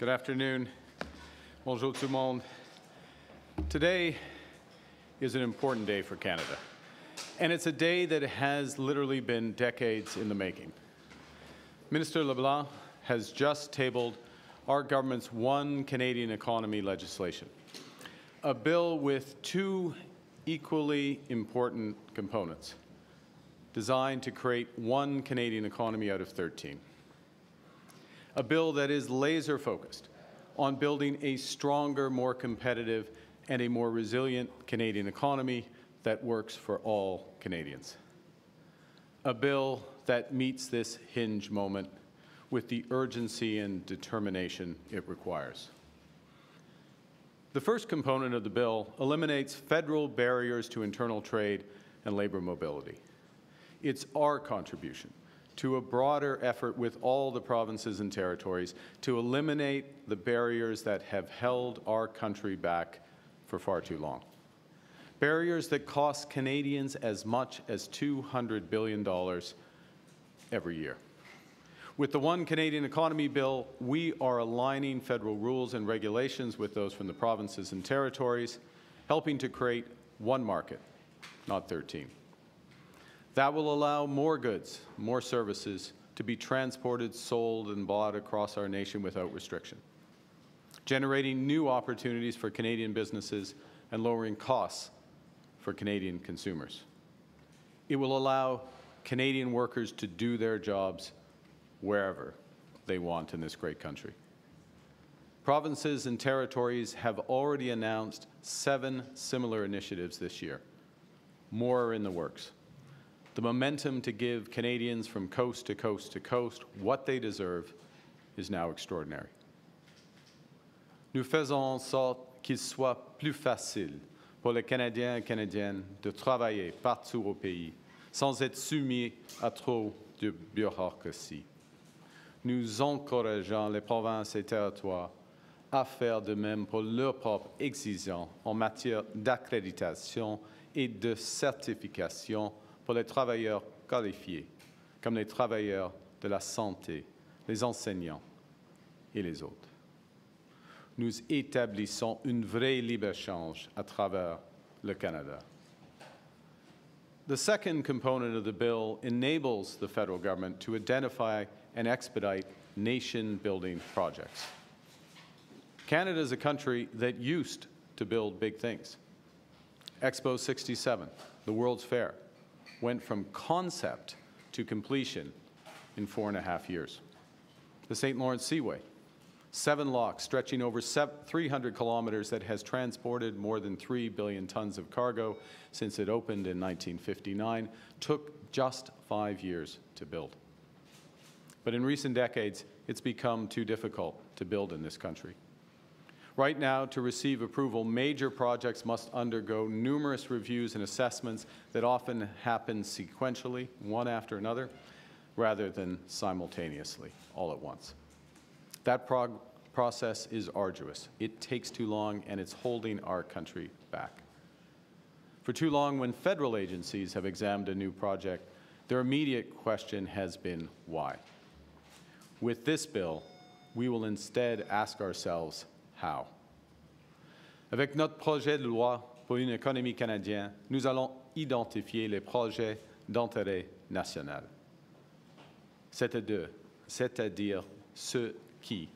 Good afternoon. Bonjour tout le monde. Today is an important day for Canada, and it's a day that has literally been decades in the making. Minister LeBlanc has just tabled our government's One Canadian Economy legislation, a bill with two equally important components designed to create one Canadian economy out of 13. A bill that is laser-focused on building a stronger, more competitive, and a more resilient Canadian economy that works for all Canadians. A bill that meets this hinge moment with the urgency and determination it requires. The first component of the bill eliminates federal barriers to internal trade and labor mobility. It's our contribution to a broader effort with all the provinces and territories to eliminate the barriers that have held our country back for far too long. Barriers that cost Canadians as much as $200 billion every year. With the One Canadian Economy Bill, we are aligning federal rules and regulations with those from the provinces and territories, helping to create one market, not 13. That will allow more goods, more services to be transported, sold, and bought across our nation without restriction, generating new opportunities for Canadian businesses and lowering costs for Canadian consumers. It will allow Canadian workers to do their jobs wherever they want in this great country. Provinces and territories have already announced 7 similar initiatives this year. More are in the works. The momentum to give Canadians from coast to coast to coast what they deserve is now extraordinary. Nous faisons en sorte qu'il soit plus facile pour les Canadiens et Canadiennes de travailler partout au pays sans être soumis à trop de bureaucratie. Nous encourageons les provinces et territoires à faire de même pour leurs propres exigences en matière d'accréditation et de certification pour les travailleurs qualifiés, comme les travailleurs de la santé, les enseignants et les autres. Nous établissons une vraie libre-échange à travers le Canada. The second component of the bill enables the federal government to identify and expedite nation-building projects. Canada is a country that used to build big things. Expo 67, the World's Fair, went from concept to completion in 4.5 years. The St. Lawrence Seaway, 7 locks stretching over 300 kilometers that has transported more than 3 billion tons of cargo since it opened in 1959, took just 5 years to build. But in recent decades, it's become too difficult to build in this country. Right now, to receive approval, major projects must undergo numerous reviews and assessments that often happen sequentially, one after another, rather than simultaneously, all at once. That process is arduous. It takes too long, and it's holding our country back. For too long, when federal agencies have examined a new project, their immediate question has been why. With this bill, we will instead ask ourselves, how? Avec notre projet de loi pour une économie canadienne, nous allons identifier les projets d'intérêt national, c'est-à-dire ceux qui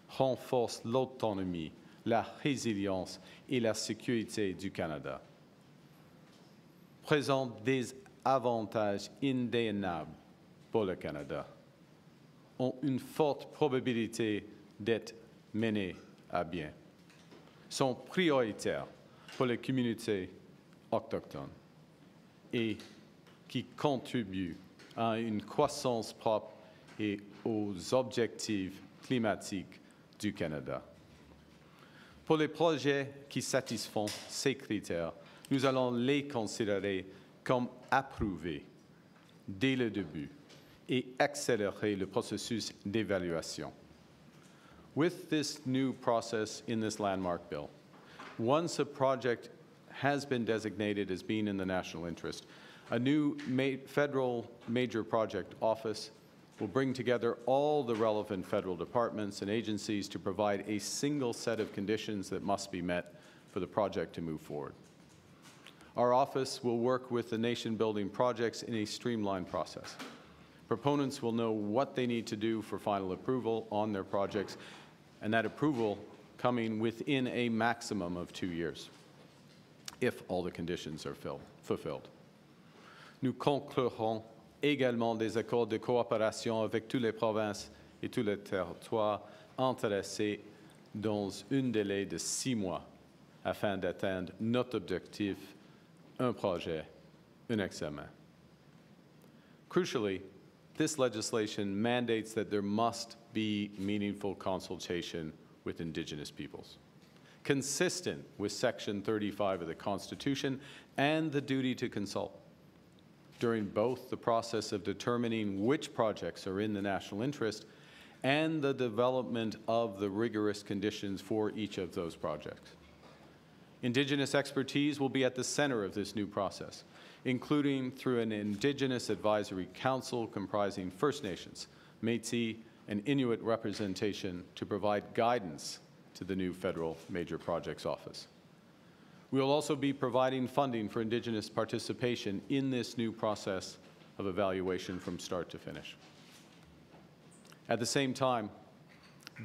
renforcent l'autonomie, la résilience et la sécurité du Canada, présentent des avantages indéniables pour le Canada, ont une forte probabilité d'être menés à bien, sont prioritaires pour les communautés autochtones et qui contribuent à une croissance propre et aux objectifs climatiques du Canada. Pour les projets qui satisfont ces critères, nous allons les considérer comme approuvés dès le début et accélérer le processus d'évaluation. With this new process in this landmark bill, once a project has been designated as being in the national interest, a new federal major project office will bring together all the relevant federal departments and agencies to provide a single set of conditions that must be met for the project to move forward. Our office will work with the nation-building projects in a streamlined process. Proponents will know what they need to do for final approval on their projects, and that approval coming within a maximum of 2 years, if all the conditions are fulfilled. Nous conclurons également des accords de coopération avec toutes les provinces et tous les territoires intéressés dans un délai de 6 mois afin d'atteindre notre objectif, un projet, un examen. Crucially, this legislation mandates that there must be meaningful consultation with Indigenous peoples, consistent with Section 35 of the Constitution and the duty to consult during both the process of determining which projects are in the national interest and the development of the rigorous conditions for each of those projects. Indigenous expertise will be at the center of this new process, including through an Indigenous Advisory Council comprising First Nations, Métis, and Inuit representation to provide guidance to the new Federal Major Projects Office. We will also be providing funding for Indigenous participation in this new process of evaluation from start to finish. At the same time,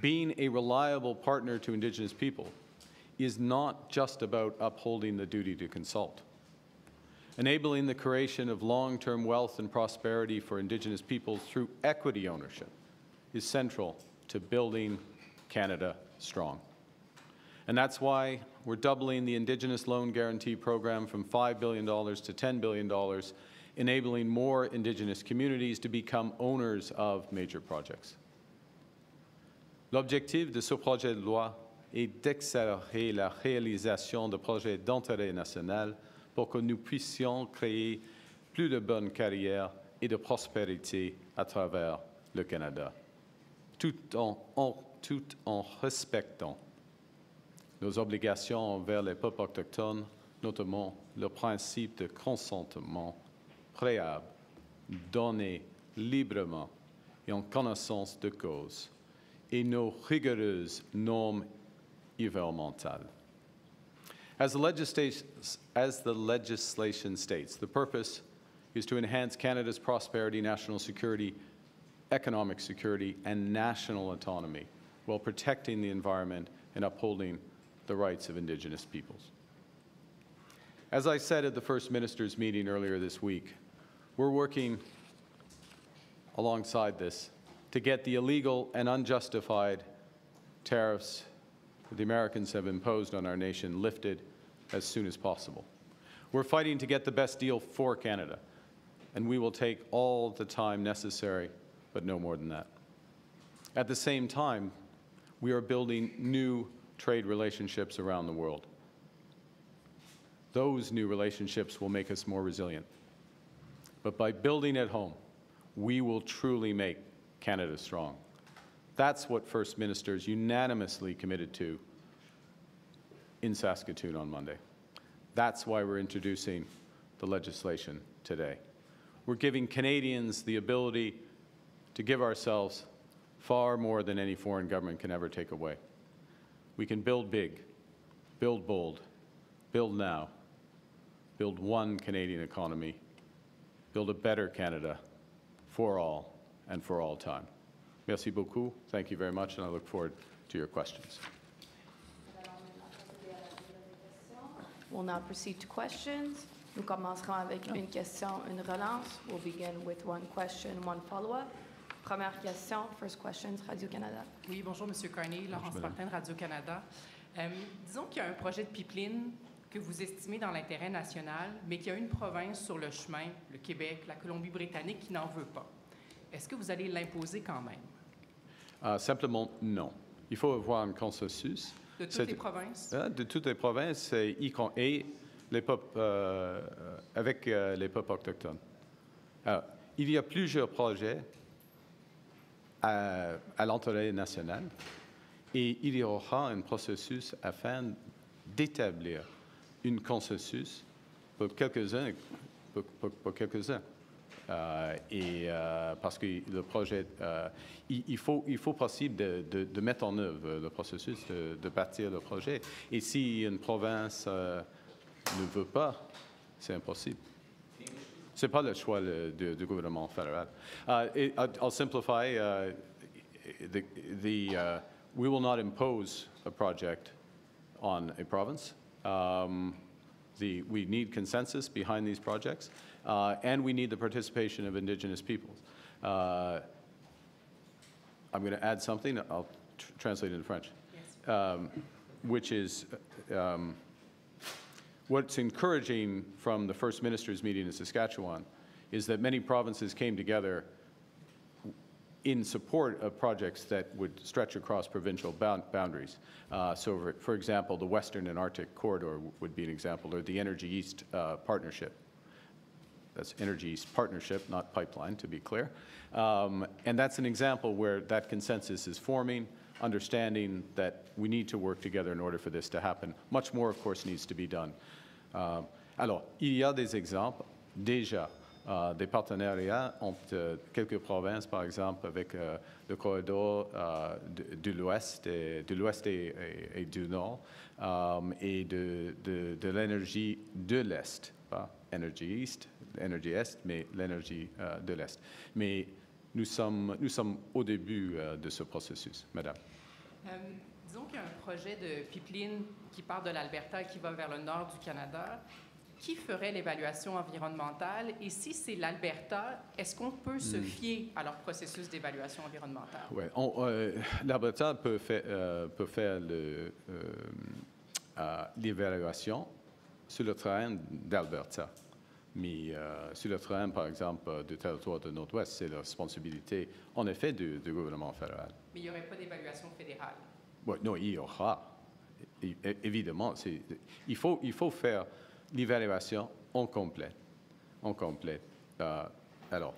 being a reliable partner to Indigenous people is not just about upholding the duty to consult. Enabling the creation of long-term wealth and prosperity for Indigenous peoples through equity ownership is central to building Canada strong. And that's why we're doubling the Indigenous Loan Guarantee Program from $5 billion to $10 billion, enabling more Indigenous communities to become owners of major projects. L'objectif de ce projet de loi est d'accélérer la réalisation de projets d'intérêt national pour que nous puissions créer plus de bonnes carrières et de prospérité à travers le Canada, tout en respectant nos obligations envers les peuples autochtones, notamment le principe de consentement préalable, donné librement et en connaissance de cause, et nos rigoureuses normes environnementales. As the legislation states, the purpose is to enhance Canada's prosperity, national security, economic security, and national autonomy while protecting the environment and upholding the rights of Indigenous peoples. As I said at the First Minister's meeting earlier this week, we're working alongside this to get the illegal and unjustified tariffs that the Americans have imposed on our nation lifted as soon as possible. We're fighting to get the best deal for Canada, and we will take all the time necessary, but no more than that. At the same time, we are building new trade relationships around the world. Those new relationships will make us more resilient. But by building at home, we will truly make Canada strong. That's what First Ministers unanimously committed to in Saskatoon on Monday. That's why we're introducing the legislation today. We're giving Canadians the ability to give ourselves far more than any foreign government can ever take away. We can build big, build bold, build now, build one Canadian economy, build a better Canada for all and for all time. Merci beaucoup. Thank you very much, and I look forward to your questions. We'll now proceed to questions. Nous commencerons avec une question, une relance. We'll begin with one question, one follow-up. Première question, first questions, Radio-Canada. Oui, bonjour, M. Carney, Laurence Martin, Radio-Canada. Disons qu'il y a un projet de pipeline que vous estimez dans l'intérêt national, mais qu'il y a une province sur le chemin, le Québec, la Colombie-Britannique, qui n'en veut pas. Est-ce que vous allez l'imposer quand même? Simplement, non. Il faut avoir un consensus. De toutes les provinces? De toutes les provinces et les peuples, avec les peuples autochtones. Alors, il y a plusieurs projets à l'intérêt national et il y aura un processus afin d'établir un consensus pour quelques-uns. Parce que le projet, il faut possible de mettre en œuvre le processus, de bâtir le projet. Et si une province ne veut pas, c'est impossible. Ce n'est pas le choix du gouvernement fédéral. I'll simplify. We will not impose a project on a province. We need consensus behind these projects, and we need the participation of Indigenous peoples. I'm going to add something. I'll translate it into French, Yes. which is what's encouraging from the First Minister's meeting in Saskatchewan is that many provinces came together in support of projects that would stretch across provincial boundaries. So, for example, the Western and Arctic Corridor would be an example, or the Energy East Partnership. That's Energy East Partnership, not pipeline, to be clear. And that's an example where that consensus is forming, understanding that we need to work together in order for this to happen. Much more, of course, needs to be done. Alors, il y a des exemples déjà. Des partenariats entre quelques provinces, par exemple, avec le corridor de l'Ouest et du Nord, et de l'énergie de l'Est, pas énergie Est, mais l'énergie de l'Est. Mais nous sommes au début de ce processus, Madame. Disons qu'il y a un projet de pipeline qui part de l'Alberta et qui va vers le nord du Canada. Qui ferait l'évaluation environnementale? Et si c'est l'Alberta, est-ce qu'on peut se fier à leur processus d'évaluation environnementale? Oui, l'Alberta peut faire l'évaluation sur le terrain d'Alberta. Mais sur le terrain, par exemple, du territoire de Nord-Ouest, c'est la responsabilité, en effet, du gouvernement fédéral. Mais il n'y aurait pas d'évaluation fédérale? Oui, non, il y aura. Évidemment, il faut faire l'évaluation en complet. Alors,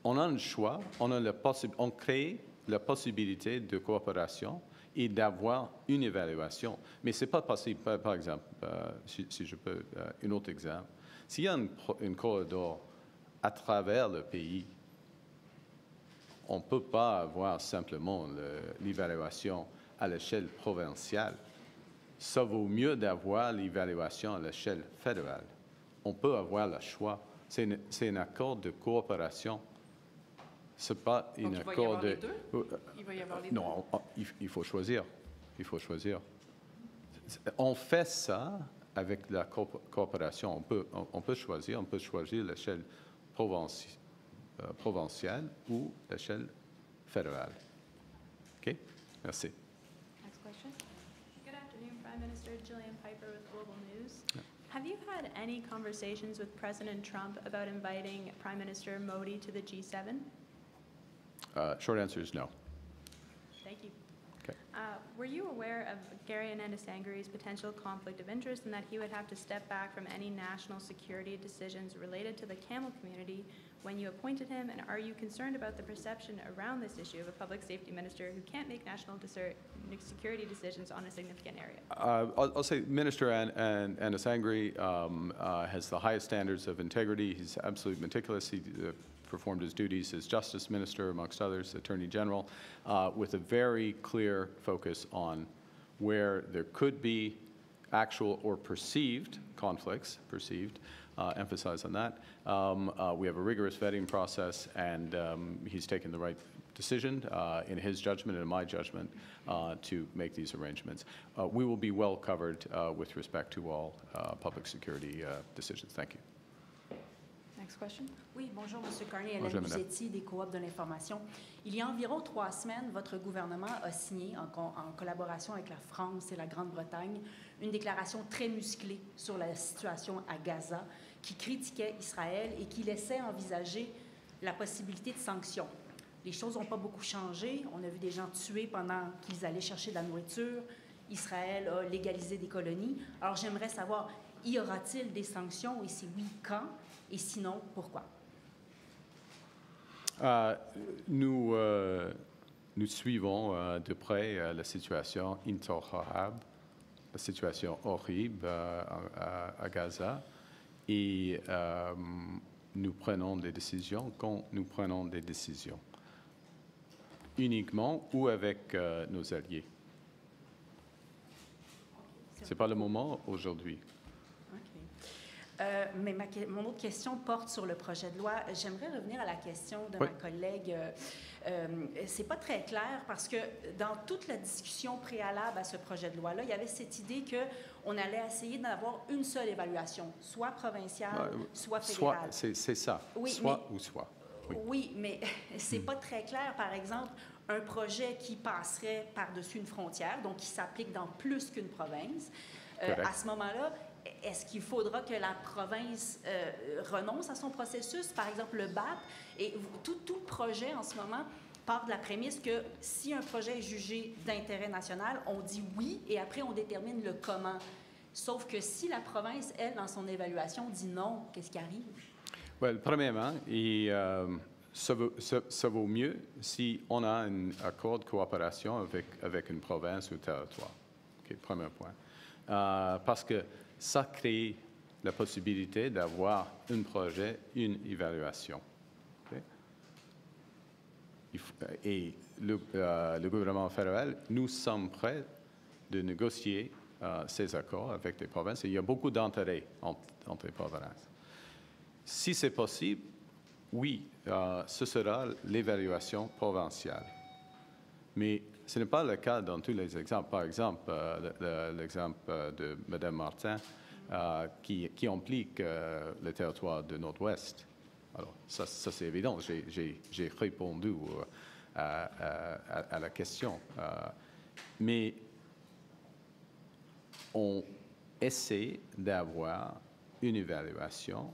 on a un choix, on crée la possibilité de coopération et d'avoir une évaluation. Mais ce n'est pas possible, par exemple, si je peux, un autre exemple. S'il y a un corridor à travers le pays, on ne peut pas avoir simplement l'évaluation à l'échelle provinciale. Ça vaut mieux d'avoir l'évaluation à l'échelle fédérale. On peut avoir le choix. C'est un accord de coopération. Ce n'est pas un accord de... Il va y avoir les deux? Non, il faut choisir. On fait ça avec la coopération. On peut choisir l'échelle provinciale ou l'échelle fédérale. OK? Merci. Next question. Good afternoon, Prime Minister. Jillian Piper with Global News. Have you had any conversations with President Trump about inviting Prime Minister Modi to the G7? Short answer is no. Thank you. Okay. Were you aware of Gary Anandasangari's potential conflict of interest and that he would have to step back from any national security decisions related to the Camel community when you appointed him? And are you concerned about the perception around this issue of a public safety minister who can't make national security decisions on a significant area? I'll say Minister Anandasangari has the highest standards of integrity. He's absolutely meticulous. He performed his duties as Justice Minister, amongst others, Attorney General, with a very clear focus on where there could be actual or perceived conflicts, emphasize on that. We have a rigorous vetting process, and he's taken the right decision in his judgment and in my judgment to make these arrangements. We will be well covered with respect to all public security decisions. Thank you. Next question. Oui, bonjour, M. Carney. Bonjour, Hélène madame. Buzetti, des Coop de l'information. Il y a environ 3 semaines, votre gouvernement a signé, en collaboration avec la France et la Grande-Bretagne, une déclaration très musclée sur la situation à Gaza, qui critiquait Israël et qui laissait envisager la possibilité de sanctions. Les choses n'ont pas beaucoup changé. On a vu des gens tués pendant qu'ils allaient chercher de la nourriture. Israël a légalisé des colonies. Alors, j'aimerais savoir, y aura-t-il des sanctions? Et si oui, quand? Et sinon, pourquoi? Nous suivons de près la situation intolérable, la situation horrible à Gaza. Et nous prenons des décisions quand nous prenons des décisions, uniquement ou avec nos alliés. Ce n'est pas le moment aujourd'hui. OK. Mais mon autre question porte sur le projet de loi. J'aimerais revenir à la question de Oui. ma collègue. C'est pas très clair parce que dans toute la discussion préalable à ce projet de loi-là, il y avait cette idée qu'on allait essayer d'avoir une seule évaluation, soit provinciale, soit fédérale. C'est ça, Oui, soit ou soit. Oui. Oui, mais c'est pas très clair, par exemple, un projet qui passerait par-dessus une frontière, donc qui s'applique dans plus qu'une province. À ce moment-là, est-ce qu'il faudra que la province renonce à son processus, par exemple le BAP? Et tout le projet en ce moment part de la prémisse que si un projet est jugé d'intérêt national, on dit oui et après on détermine le comment. Sauf que si la province, elle, dans son évaluation, dit non, qu'est-ce qui arrive? Well, premièrement, ça vaut mieux si on a un accord de coopération avec une province ou territoire. Okay, premier point. Parce que ça crée la possibilité d'avoir un projet, une évaluation. Okay? Et le gouvernement fédéral, nous sommes prêts de négocier ces accords avec les provinces. Et il y a beaucoup d'intérêt entre les provinces. Si c'est possible, oui, ce sera l'évaluation provinciale. Mais ce n'est pas le cas dans tous les exemples. Par exemple, l'exemple de Mme Martin qui implique le territoire du Nord-Ouest. Alors, ça c'est évident. J'ai répondu à la question. Mais on essaie d'avoir une évaluation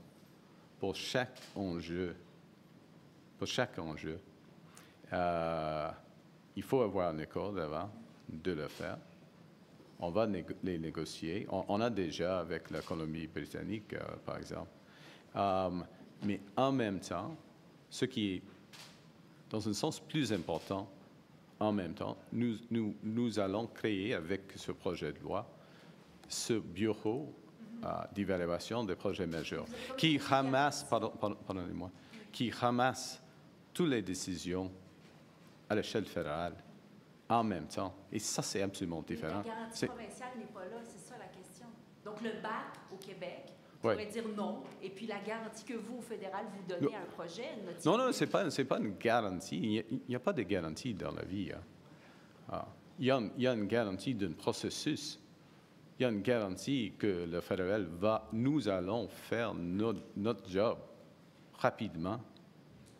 pour chaque enjeu. Il faut avoir un accord avant de le faire. On va les négocier. On a déjà avec la Colombie-Britannique, par exemple. Mais en même temps, ce qui est, dans un sens plus important, en même temps, nous allons créer avec ce projet de loi ce bureau d'évaluation des projets majeurs qui ramasse, pardonnez-moi, qui ramasse toutes les décisions à l'échelle fédérale en même temps. Et ça, c'est absolument différent. La garantie provinciale n'est pas là, c'est ça la question. Donc, le BAC au Québec pourrait dire non, et puis la garantie que vous, au fédéral, vous donnez à un projet... Non, c'est pas une garantie. Il n'y a pas de garantie dans la vie. Hein. Il y a une garantie d'un processus. Il y a une garantie que le fédéral nous allons faire notre job rapidement,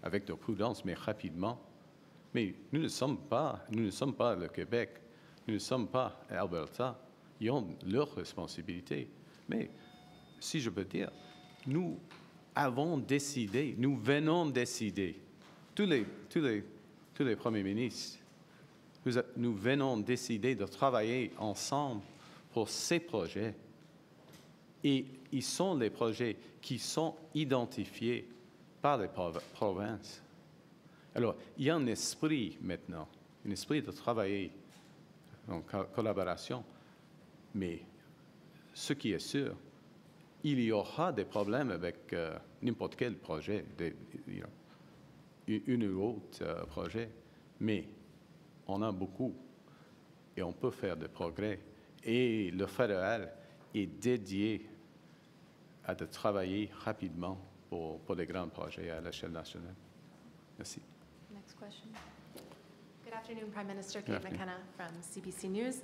avec de prudence, mais rapidement. Mais nous ne sommes pas le Québec, nous ne sommes pas Alberta. Ils ont leurs responsabilités. Mais, si je peux dire, nous avons décidé, nous venons décider, tous les premiers ministres, nous venons décider de travailler ensemble pour ces projets. Et ils sont les projets qui sont identifiés par les provinces. Alors, il y a un esprit maintenant, un esprit de travailler en collaboration. Mais ce qui est sûr, il y aura des problèmes avec n'importe quel projet, une ou autre projet. Mais on a beaucoup et on peut faire des progrès. Et le fédéral est dédié à de travailler rapidement pour les grands projets à l'échelle nationale. Merci. Next question. Good afternoon, Prime Minister. Good Kate afternoon. McKenna from CBC News.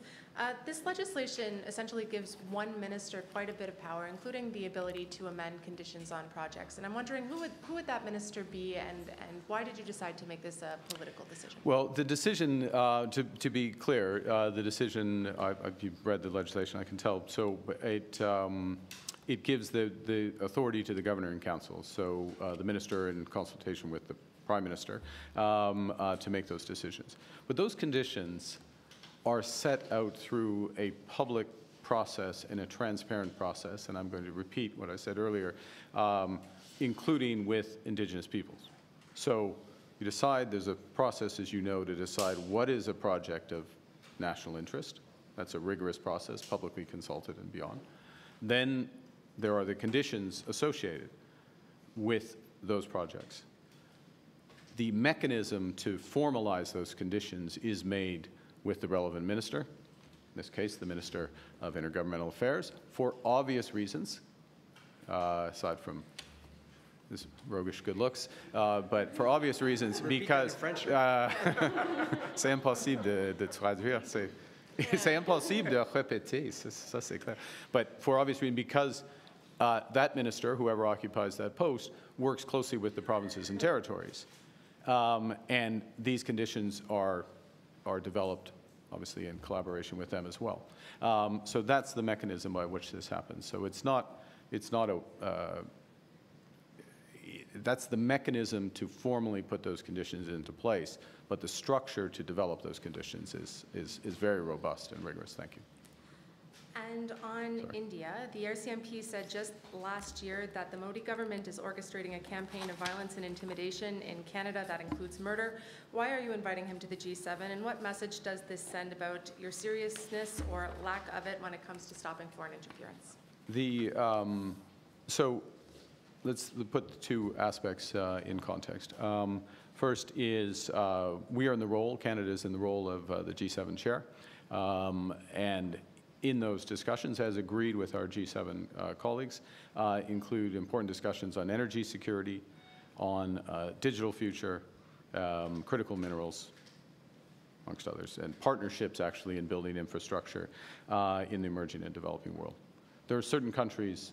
This legislation essentially gives one minister quite a bit of power, including the ability to amend conditions on projects. And I'm wondering who would that minister be, and why did you decide to make this a political decision? Well, the decision, to be clear, the decision, you've read the legislation, I can tell, so it gives the authority to the Governor and Council, so the minister in consultation with the Prime Minister, to make those decisions. But those conditions are set out through a public process and a transparent process, and I'm going to repeat what I said earlier, including with Indigenous peoples. So you decide, there's a process, as you know, to decide what is a project of national interest. That's a rigorous process, publicly consulted and beyond. Then there are the conditions associated with those projects. The mechanism to formalize those conditions is made with the relevant minister, in this case, the Minister of Intergovernmental Affairs, for obvious reasons, aside from his roguish good looks, but for obvious reasons, because c'est impossible de traduire, c'est impossible de répéter, ça c'est clair. But for obvious reasons, because that minister, whoever occupies that post, works closely with the provinces and territories. And these conditions are developed, obviously, in collaboration with them as well. So that's the mechanism by which this happens. So it's not a, that's the mechanism to formally put those conditions into place, but the structure to develop those conditions is very robust and rigorous. Thank you. And on India, the RCMP said just last year that the Modi government is orchestrating a campaign of violence and intimidation in Canada that includes murder. Why are you inviting him to the G7, and what message does this send about your seriousness or lack of it when it comes to stopping foreign interference? So let's put the two aspects in context. First is we are in the role, Canada is in the role of the G7 chair, and in those discussions, as agreed with our G7 colleagues, include important discussions on energy security, on digital future, critical minerals, amongst others, and partnerships actually in building infrastructure in the emerging and developing world. There are certain countries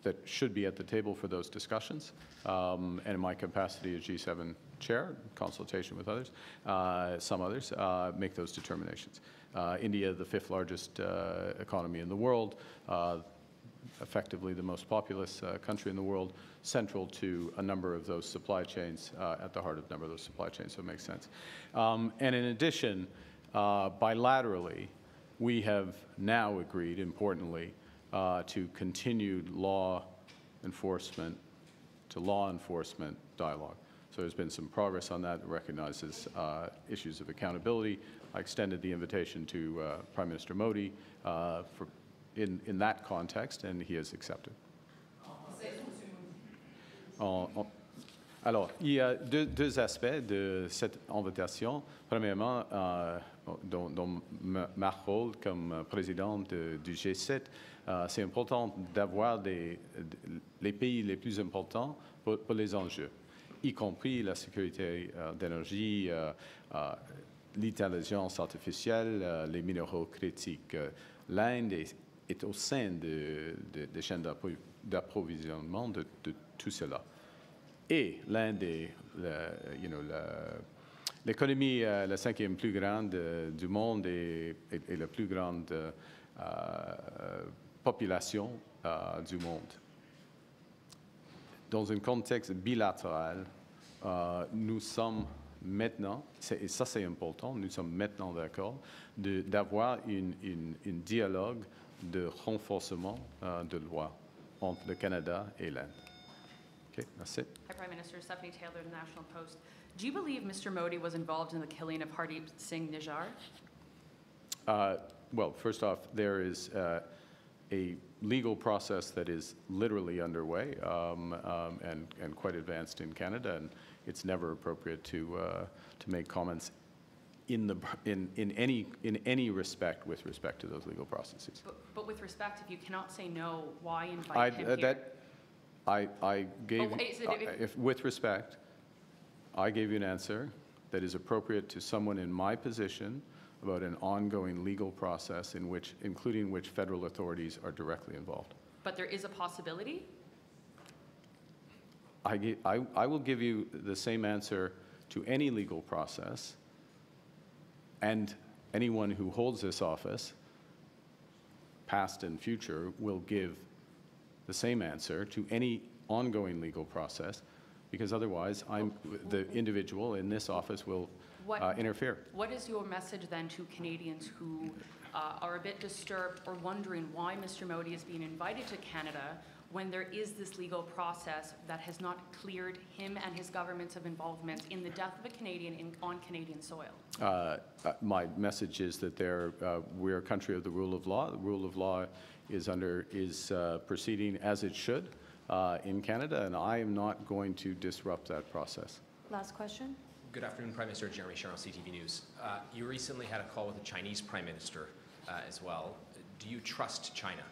that should be at the table for those discussions, and in my capacity as G7 chair, consultation with others, some others, make those determinations. India, the 5th largest economy in the world, effectively the most populous country in the world, central to a number of those supply chains, at the heart of a number of those supply chains, so it makes sense. And in addition, bilaterally, we have now agreed, importantly, to continued law enforcement dialogue. So there's been some progress on that. It recognizes issues of accountability. I extended the invitation to Prime Minister Modi in that context, and he has accepted. Alors, il y a deux aspects de cette invitation. Premièrement, dans ma rôle comme président du G7, c'est important d'avoir les pays les plus importants pour les enjeux, y compris la sécurité d'énergie, l'intelligence artificielle, les minéraux critiques. L'Inde est au sein des chaînes d'approvisionnement de tout cela. Et l'Inde est l'économie la 5e plus grande du monde et la plus grande population du monde. Dans un contexte bilatéral, nous sommes maintenant, et ça c'est important, nous sommes maintenant d'accord d'avoir un dialogue de renforcement de loi entre le Canada et l'Inde. Okay, that's it. Hi, Prime Minister. Stephanie Taylor, The National Post. Do you believe Mr. Modi was involved in the killing of Hardeep Singh Nijjar? Well, first off, there is a legal process that is literally underway and quite advanced in Canada, and it's never appropriate to make comments in any respect with respect to those legal processes. But with respect, if you cannot say no, why invite him here? I gave, with respect, I gave you an answer that is appropriate to someone in my position about an ongoing legal process including which federal authorities are directly involved. But there is a possibility? I will give you the same answer to any legal process, and anyone who holds this office, past and future, will give the same answer to any ongoing legal process, because otherwise the individual in this office will interfere. What is your message then to Canadians who are a bit disturbed or wondering why Mr. Modi is being invited to Canada when there is this legal process that has not cleared him and his governments of involvement in the death of a Canadian on Canadian soil? My message is that we're a country of the rule of law. The rule of law is proceeding as it should. in Canada, and I am not going to disrupt that process. Last question. Good afternoon, Prime Minister. Jeremy Sharon, CTV News. You recently had a call with the Chinese Prime Minister as well. Do you trust China?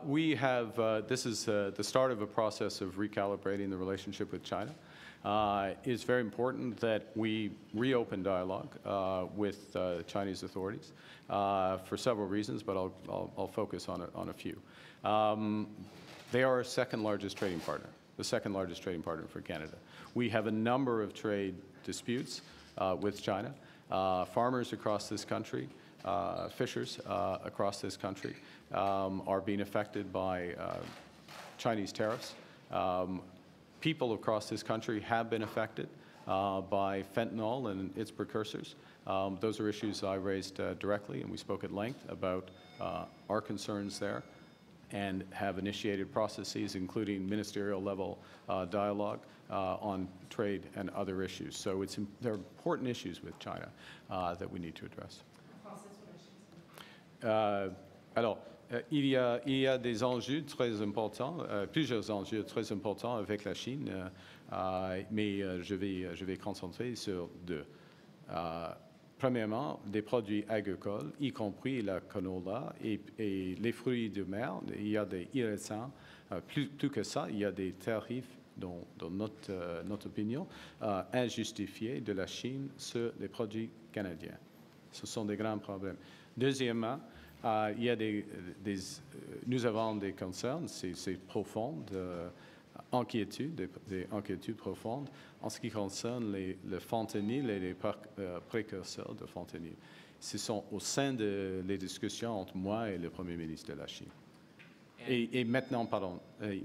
We have, this is the start of a process of recalibrating the relationship with China. It's very important that we reopen dialogue with Chinese authorities for several reasons, but I'll focus on a few. They are our second largest trading partner, the second largest trading partner for Canada. We have a number of trade disputes with China. Farmers across this country, fishers across this country are being affected by Chinese tariffs. People across this country have been affected by fentanyl and its precursors. Those are issues I raised directly, and we spoke at length about our concerns there and have initiated processes, including ministerial level dialogue on trade and other issues. So there are important issues with China that we need to address. Alors, il y a des enjeux très importants, plusieurs enjeux très importants avec la Chine, mais je vais concentrer sur deux. Premièrement, des produits agricoles, y compris la canola et les fruits de mer. Il y a des irritants. Plus que ça, il y a des tarifs, dans notre opinion, injustifiés de la Chine sur les produits canadiens. Ce sont des grands problèmes. Deuxièmement, il y a nous avons des concerns, c'est profond, des inquiétudes profondes en ce qui concerne le fentanyl et les précurseurs de fentanyl. Ce sont au sein des discussions entre moi et le Premier ministre de la Chine. Et maintenant,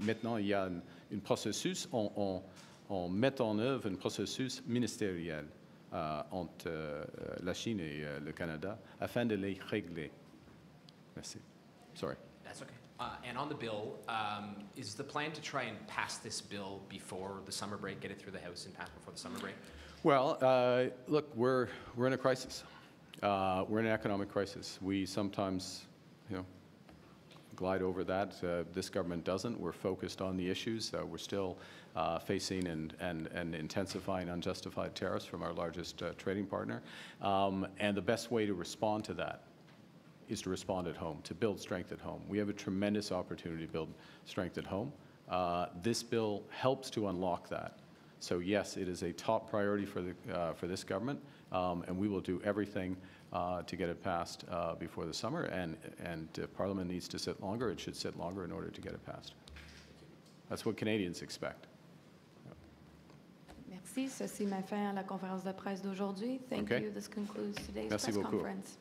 maintenant, il y a un processus, on met en œuvre un processus ministériel entre la Chine et le Canada afin de les régler. Merci. Sorry. That's okay. And on the bill, is the plan to try and pass this bill before the summer break, get it through the House and pass before the summer break? Well, look, we're in a crisis. We're in an economic crisis. We sometimes, glide over that. This government doesn't. We're focused on the issues. We're still facing and intensifying unjustified tariffs from our largest trading partner. And the best way to respond to that is to respond at home, to build strength at home. We have a tremendous opportunity to build strength at home. This bill helps to unlock that. So yes, it is a top priority for this government, and we will do everything to get it passed before the summer. And Parliament needs to sit longer. It should sit longer in order to get it passed. That's what Canadians expect. Merci. Ceci met fin à la conférence de presse d'aujourd'hui. Thank you. This concludes today's press conference.